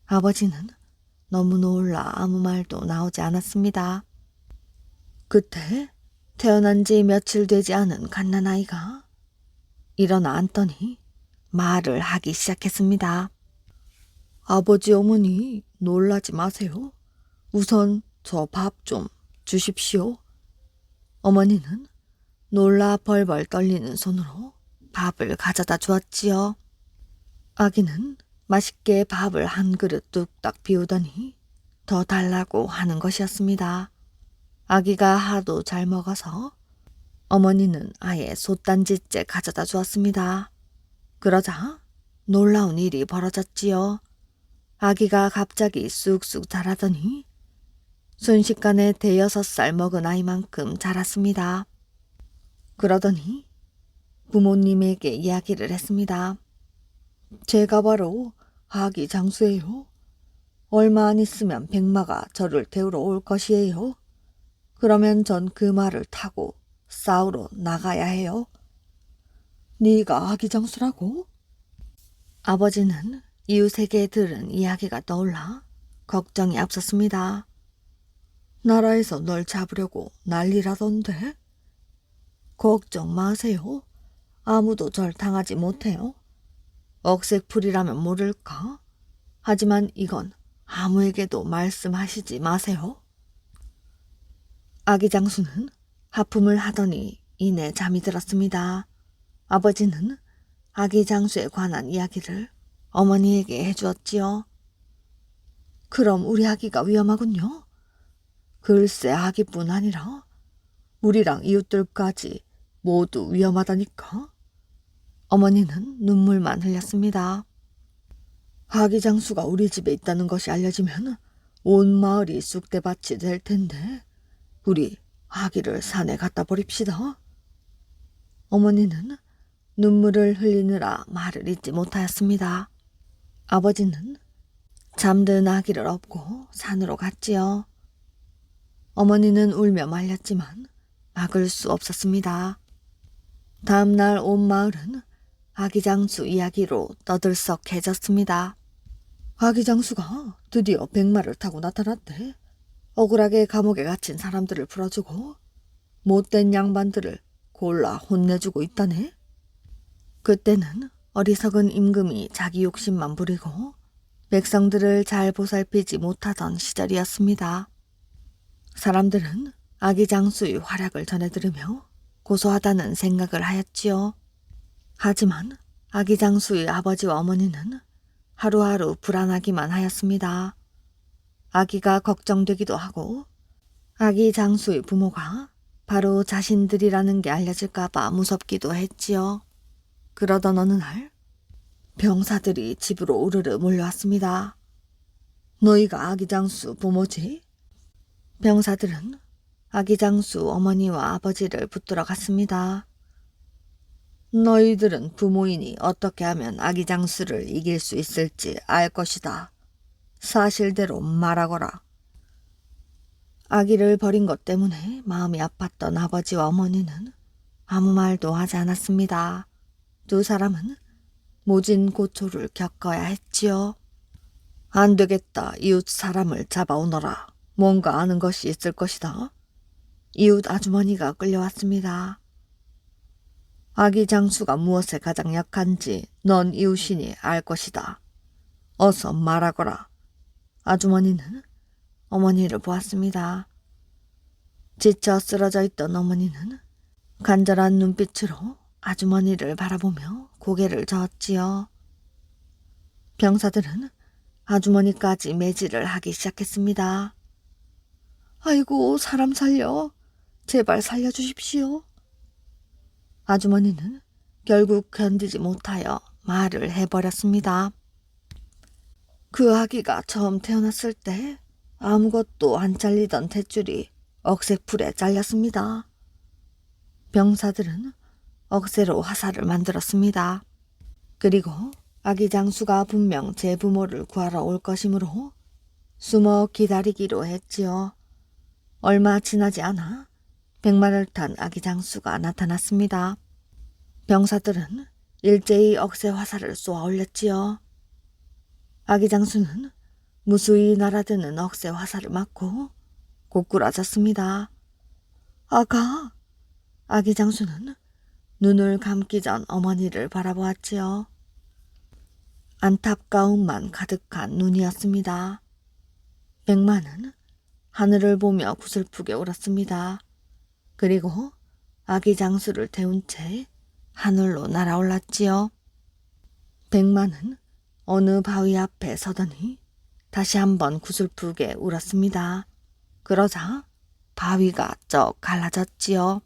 아버지는 너무 놀라 아무 말도 나오지 않았습니다. 그때 태어난 지 며칠 되지 않은 갓난아이가 일어나 앉더니 말을 하기 시작했습니다. 아버지 어머니 놀라지 마세요. 우선 저 밥 좀 주십시오. 어머니는 놀라 벌벌 떨리는 손으로 밥을 가져다 주었지요. 아기는 맛있게 밥을 한 그릇 뚝딱 비우더니 더 달라고 하는 것이었습니다. 아기가 하도 잘 먹어서 어머니는 아예 솥단지째 가져다 주었습니다. 그러자 놀라운 일이 벌어졌지요. 아기가 갑자기 쑥쑥 자라더니 순식간에 5살 먹은 아이만큼 자랐습니다. 그러더니 부모님에게 이야기를 했습니다. 제가 바로 아기 장수예요. 얼마 안 있으면 백마가 저를 태우러 올 것이에요. 그러면 전 그 말을 타고 싸우러 나가야 해요. 네가 아기 장수라고? 아버지는 이웃에게 들은 이야기가 떠올라 걱정이 앞섰습니다. 나라에서 널 잡으려고 난리라던데? 걱정 마세요. 아무도 절 당하지 못해요. 억색풀이라면 모를까? 하지만 이건 아무에게도 말씀하시지 마세요. 아기 장수는 하품을 하더니 이내 잠이 들었습니다. 아버지는 아기 장수에 관한 이야기를 어머니에게 해주었지요. 그럼 우리 아기가 위험하군요. 글쎄 아기뿐 아니라 우리랑 이웃들까지 모두 위험하다니까. 어머니는 눈물만 흘렸습니다. 아기 장수가 우리 집에 있다는 것이 알려지면 온 마을이 쑥대밭이 될 텐데 우리 아기를 산에 갖다 버립시다. 어머니는 눈물을 흘리느라 말을 잇지 못하였습니다. 아버지는 잠든 아기를 업고 산으로 갔지요. 어머니는 울며 말렸지만 막을 수 없었습니다. 다음 날 온 마을은 아기 장수 이야기로 떠들썩해졌습니다. 아기 장수가 드디어 백마를 타고 나타났대. 억울하게 감옥에 갇힌 사람들을 풀어주고 못된 양반들을 골라 혼내주고 있다네. 그때는 어리석은 임금이 자기 욕심만 부리고 백성들을 잘 보살피지 못하던 시절이었습니다. 사람들은 아기 장수의 활약을 전해 들으며 고소하다는 생각을 하였지요. 하지만 아기 장수의 아버지와 어머니는 하루하루 불안하기만 하였습니다. 아기가 걱정되기도 하고 아기 장수의 부모가 바로 자신들이라는 게 알려질까 봐 무섭기도 했지요. 그러던 어느 날 병사들이 집으로 우르르 몰려왔습니다. 너희가 아기 장수 부모지? 병사들은 아기 장수 어머니와 아버지를 붙들어 갔습니다. 너희들은 부모이니 어떻게 하면 아기 장수를 이길 수 있을지 알 것이다. 사실대로 말하거라. 아기를 버린 것 때문에 마음이 아팠던 아버지와 어머니는 아무 말도 하지 않았습니다. 두 사람은 모진 고초를 겪어야 했지요. 안 되겠다. 이웃 사람을 잡아오너라. 뭔가 아는 것이 있을 것이다. 이웃 아주머니가 끌려왔습니다. 아기 장수가 무엇에 가장 약한지 넌 이웃이니 알 것이다. 어서 말하거라. 아주머니는 어머니를 보았습니다. 지쳐 쓰러져 있던 어머니는 간절한 눈빛으로 아주머니를 바라보며 고개를 저었지요. 병사들은 아주머니까지 매질을 하기 시작했습니다. 아이고, 사람 살려. 제발 살려주십시오. 아주머니는 결국 견디지 못하여 말을 해버렸습니다. 그 아기가 처음 태어났을 때 아무것도 안 잘리던 탯줄이 억새풀에 잘렸습니다. 병사들은 억새로 화살을 만들었습니다. 그리고 아기 장수가 분명 제 부모를 구하러 올 것이므로 숨어 기다리기로 했지요. 얼마 지나지 않아 백마를 탄 아기 장수가 나타났습니다. 병사들은 일제히 억새 화살을 쏘아 올렸지요. 아기 장수는 무수히 날아드는 억새 화살을 맞고 고꾸라졌습니다. 아가! 아기 장수는 눈을 감기 전 어머니를 바라보았지요. 안타까움만 가득한 눈이었습니다. 백마는 하늘을 보며 구슬프게 울었습니다. 그리고 아기 장수를 태운 채 하늘로 날아올랐지요. 백마는 어느 바위 앞에 서더니 다시 한번 구슬프게 울었습니다. 그러자 바위가 쩍 갈라졌지요.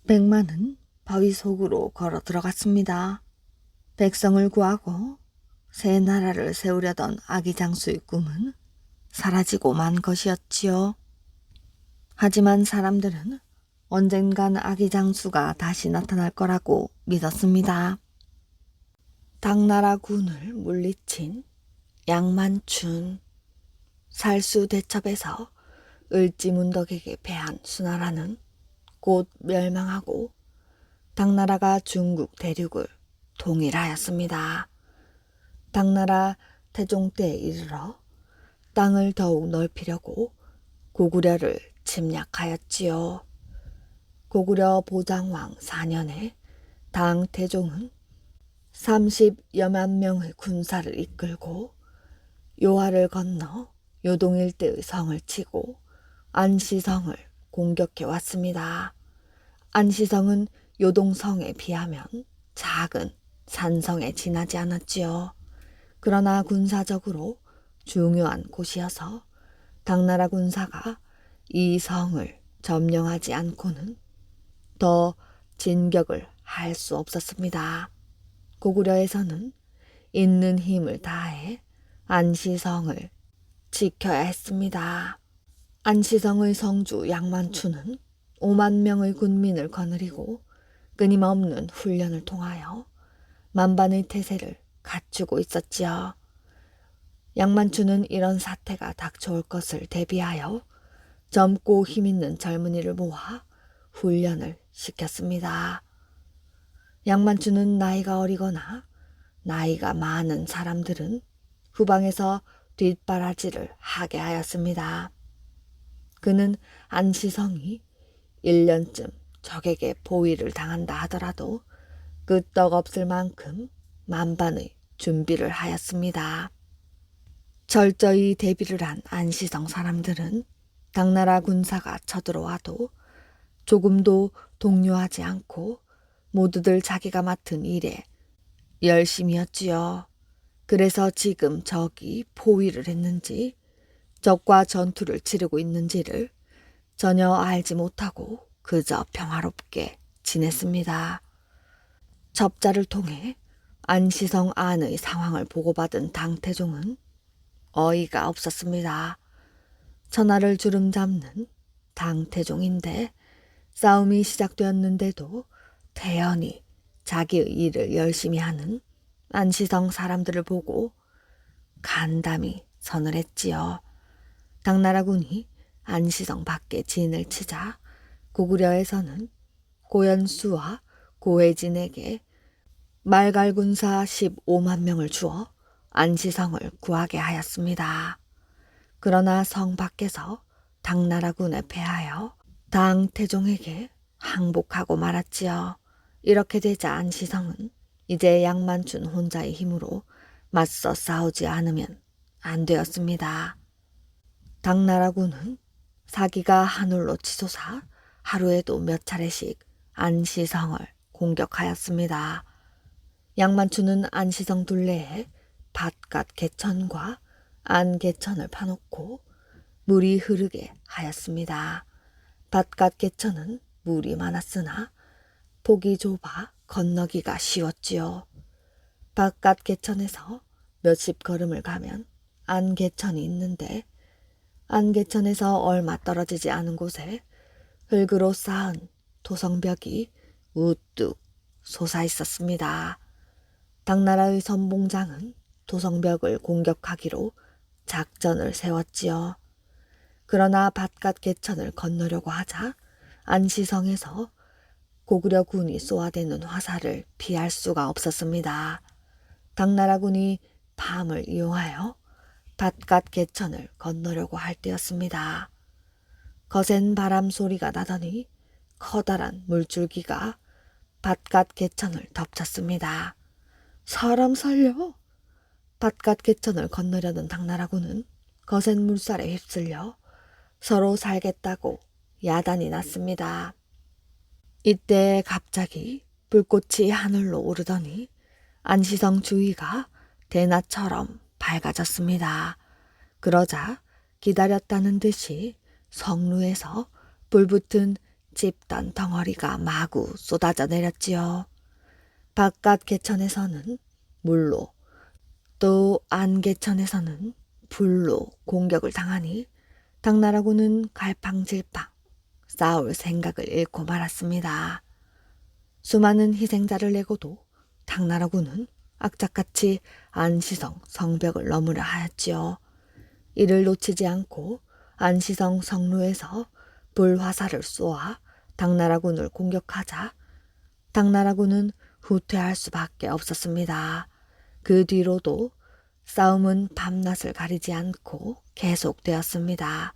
백마는 바위 속으로 걸어 들어갔습니다. 백성을 구하고 새 나라를 세우려던 아기 장수의 꿈은 사라지고 만 것이었지요. 하지만 사람들은 언젠간 아기 장수가 다시 나타날 거라고 믿었습니다. 당나라 군을 물리친 양만춘. 살수대첩에서 을지문덕에게 패한 수나라는 곧 멸망하고 당나라가 중국 대륙을 통일하였습니다. 당나라 태종 때에 이르러 땅을 더욱 넓히려고 고구려를 침략하였지요. 고구려 보장왕 4년에 당 태종은 30여만 명의 군사를 이끌고 요하를 건너 요동 일대의 성을 치고 안시성을 공격해 왔습니다. 안시성은 요동성에 비하면 작은 산성에 지나지 않았지요. 그러나 군사적으로 중요한 곳이어서 당나라 군사가 이 성을 점령하지 않고는 더 진격을 할 수 없었습니다. 고구려에서는 있는 힘을 다해 안시성을 지켜야 했습니다. 안시성의 성주 양만추는 5만 명의 군민을 거느리고 끊임없는 훈련을 통하여 만반의 태세를 갖추고 있었지요. 양만추는 이런 사태가 닥쳐올 것을 대비하여 젊고 힘있는 젊은이를 모아 훈련을 시켰습니다. 양만추는 나이가 어리거나 나이가 많은 사람들은 후방에서 뒷바라지를 하게 하였습니다. 그는 안시성이 1년쯤 적에게 포위를 당한다 하더라도 끄떡없을 만큼 만반의 준비를 하였습니다. 철저히 대비를 한 안시성 사람들은 당나라 군사가 쳐들어와도 조금도 동요하지 않고 모두들 자기가 맡은 일에 열심이었지요. 그래서 지금 적이 포위를 했는지 적과 전투를 치르고 있는지를 전혀 알지 못하고 그저 평화롭게 지냈습니다. 첩자를 통해 안시성 안의 상황을 보고받은 당태종은 어이가 없었습니다. 천하를 주름잡는 당태종인데 싸움이 시작되었는데도 태연히 자기의 일을 열심히 하는 안시성 사람들을 보고 간담이 선을 했지요. 당나라군이 안시성 밖에 진을 치자 고구려에서는 고연수와 고혜진에게 말갈군사 15만 명을 주어 안시성을 구하게 하였습니다. 그러나 성 밖에서 당나라군에 패하여 당태종에게 항복하고 말았지요. 이렇게 되자 안시성은 이제 양만춘 혼자의 힘으로 맞서 싸우지 않으면 안 되었습니다. 당나라군은 사기가 하늘로 치솟아 하루에도 몇 차례씩 안시성을 공격하였습니다. 양만춘은 안시성 둘레에 밭갓 개천과 안 개천을 파놓고 물이 흐르게 하였습니다. 밭갓 개천은 물이 많았으나 폭이 좁아 건너기가 쉬웠지요. 밭갓 개천에서 몇십 걸음을 가면 안 개천이 있는데 안 개천에서 얼마 떨어지지 않은 곳에 흙으로 쌓은 도성벽이 우뚝 솟아 있었습니다. 당나라의 선봉장은 도성벽을 공격하기로 작전을 세웠지요. 그러나 밭갓 개천을 건너려고 하자 안시성에서 고구려군이 쏘아대는 화살을 피할 수가 없었습니다. 당나라군이 밤을 이용하여 밭갓 개천을 건너려고 할 때였습니다. 거센 바람 소리가 나더니 커다란 물줄기가 밭갓 개천을 덮쳤습니다. 사람 살려! 밭갓 개천을 건너려는 당나라군은 거센 물살에 휩쓸려 서로 살겠다고 야단이 났습니다. 이때 갑자기 불꽃이 하늘로 오르더니 안시성 주위가 대낮처럼 밝아졌습니다. 그러자 기다렸다는 듯이 성루에서 불붙은 집단 덩어리가 마구 쏟아져 내렸지요. 바깥 개천에서는 물로 또 안 개천에서는 불로 공격을 당하니 당나라군은 갈팡질팡 싸울 생각을 잃고 말았습니다. 수많은 희생자를 내고도 당나라군은 악착같이 안시성 성벽을 넘으려 하였지요. 이를 놓치지 않고 안시성 성루에서 불화살을 쏘아 당나라군을 공격하자 당나라군은 후퇴할 수밖에 없었습니다. 그 뒤로도 싸움은 밤낮을 가리지 않고 계속되었습니다.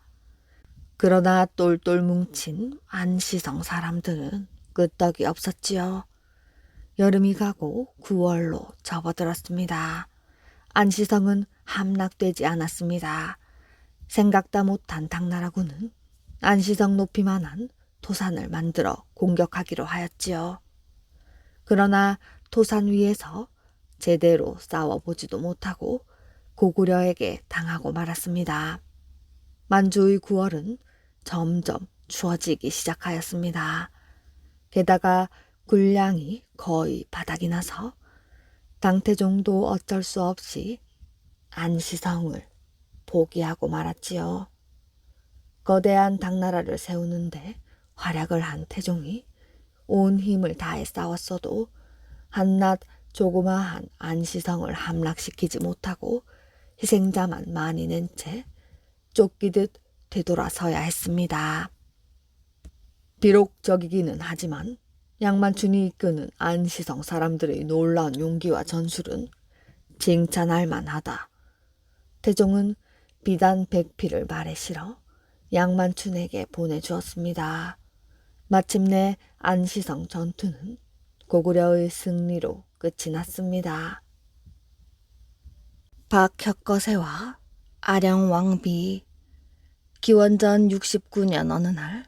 그러나 똘똘 뭉친 안시성 사람들은 끄떡이 없었지요. 여름이 가고 9월로 접어들었습니다. 안시성은 함락되지 않았습니다. 생각다 못한 당나라군은 안시성 높이만한 토산을 만들어 공격하기로 하였지요. 그러나 토산 위에서 제대로 싸워보지도 못하고 고구려에게 당하고 말았습니다. 만주의 9월은 점점 추워지기 시작하였습니다. 게다가 군량이 거의 바닥이 나서 당태종도 어쩔 수 없이 안시성을 포기하고 말았지요. 거대한 당나라를 세우는데 활약을 한 태종이 온 힘을 다해 싸웠어도 한낱 조그마한 안시성을 함락시키지 못하고 희생자만 많이 낸 채 쫓기듯 되돌아서야 했습니다. 비록 적이기는 하지만 양만춘이 이끄는 안시성 사람들의 놀라운 용기와 전술은 칭찬할 만하다. 태종은 비단 100피를 말에 실어 양만춘에게 보내주었습니다. 마침내 안시성 전투는 고구려의 승리로 끝이 났습니다. 박혁거세와 아령왕비. 기원전 69년 어느 날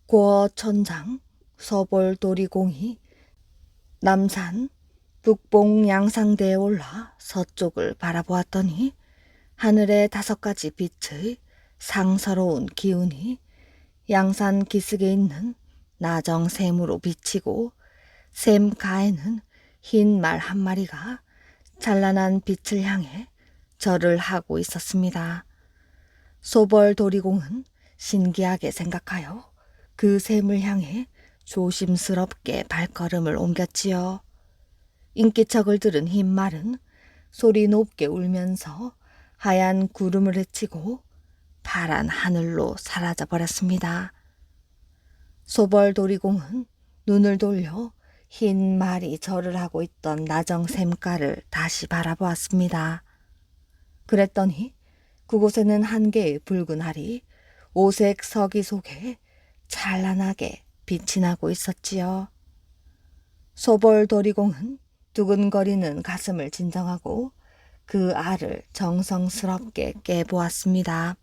고어천장 서볼도리공이 남산 북봉 양상대에 올라 서쪽을 바라보았더니 하늘에 5가지 빛의 상서로운 기운이 양산 기슭에 있는 나정샘으로 비치고 샘 가에는 흰 말 한 마리가 찬란한 빛을 향해 절을 하고 있었습니다. 소벌도리공은 신기하게 생각하여 그 샘을 향해 조심스럽게 발걸음을 옮겼지요. 인기척을 들은 흰 말은 소리 높게 울면서 하얀 구름을 헤치고 파란 하늘로 사라져 버렸습니다. 소벌도리공은 눈을 돌려 흰 말이 절을 하고 있던 나정샘가를 다시 바라보았습니다. 그랬더니 그곳에는 한 개의 붉은 알이 오색 서기 속에 찬란하게 빛이 나고 있었지요. 소벌도리공은 두근거리는 가슴을 진정하고 그 알을 정성스럽게 깨보았습니다.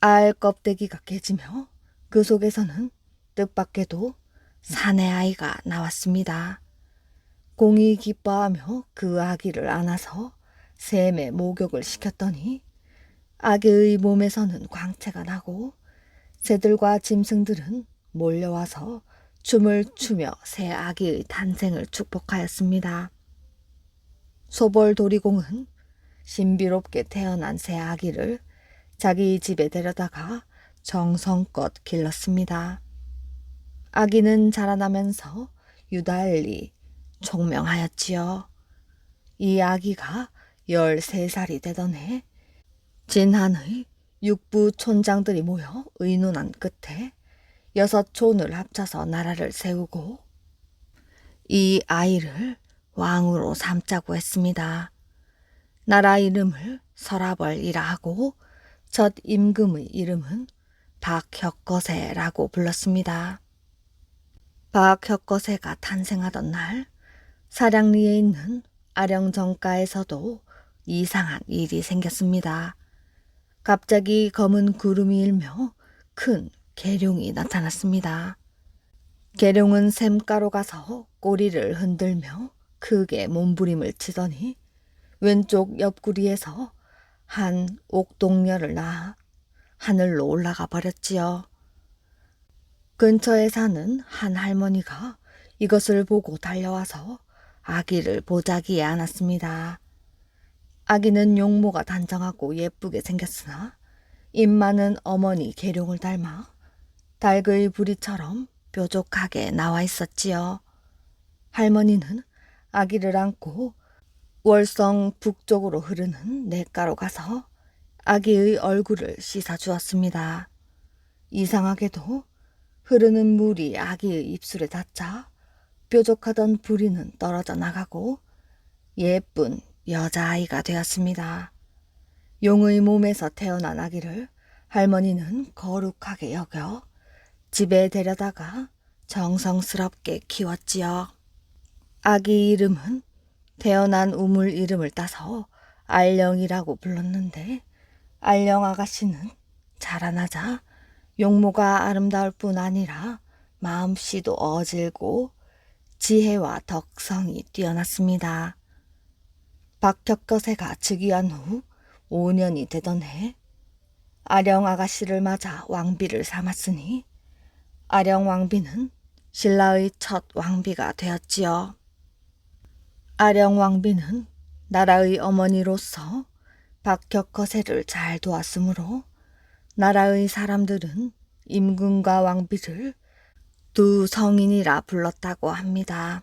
알 껍데기가 깨지며 그 속에서는 뜻밖에도 사내 아이가 나왔습니다. 공이 기뻐하며 그 아기를 안아서 샘에 목욕을 시켰더니 아기의 몸에서는 광채가 나고 새들과 짐승들은 몰려와서 춤을 추며 새 아기의 탄생을 축복하였습니다. 소벌도리공은 신비롭게 태어난 새 아기를 자기 집에 데려다가 정성껏 길렀습니다. 아기는 자라나면서 유달리 총명하였지요. 이 아기가 13살이 되던 해 진한의 육부 촌장들이 모여 의논한 끝에 6촌을 합쳐서 나라를 세우고 이 아이를 왕으로 삼자고 했습니다. 나라 이름을 서라벌이라 하고 첫 임금의 이름은 박혁거세라고 불렀습니다. 박혁거세가 탄생하던 날 사량리에 있는 아령정가에서도 이상한 일이 생겼습니다. 갑자기 검은 구름이 일며 큰 계룡이 나타났습니다. 계룡은 샘가로 가서 꼬리를 흔들며 크게 몸부림을 치더니 왼쪽 옆구리에서 한 옥동열을 낳아 하늘로 올라가 버렸지요. 근처에 사는 한 할머니가 이것을 보고 달려와서 아기를 보자기에 안았습니다. 아기는 용모가 단정하고 예쁘게 생겼으나 입만은 어머니 계룡을 닮아 닭의 부리처럼 뾰족하게 나와 있었지요. 할머니는 아기를 안고 월성 북쪽으로 흐르는 냇가로 가서 아기의 얼굴을 씻어주었습니다. 이상하게도 흐르는 물이 아기의 입술에 닿자 뾰족하던 부리는 떨어져 나가고 예쁜 여자아이가 되었습니다. 용의 몸에서 태어난 아기를 할머니는 거룩하게 여겨 집에 데려다가 정성스럽게 키웠지요. 아기 이름은 태어난 우물 이름을 따서 알령이라고 불렀는데 알령 아가씨는 자라나자 용모가 아름다울 뿐 아니라 마음씨도 어질고 지혜와 덕성이 뛰어났습니다. 박혁거세가 즉위한 후 5년이 되던 해 아령 아가씨를 맞아 왕비를 삼았으니 아령 왕비는 신라의 첫 왕비가 되었지요. 아령 왕비는 나라의 어머니로서 박혁거세를 잘 도왔으므로 나라의 사람들은 임금과 왕비를 두 성인이라 불렀다고 합니다.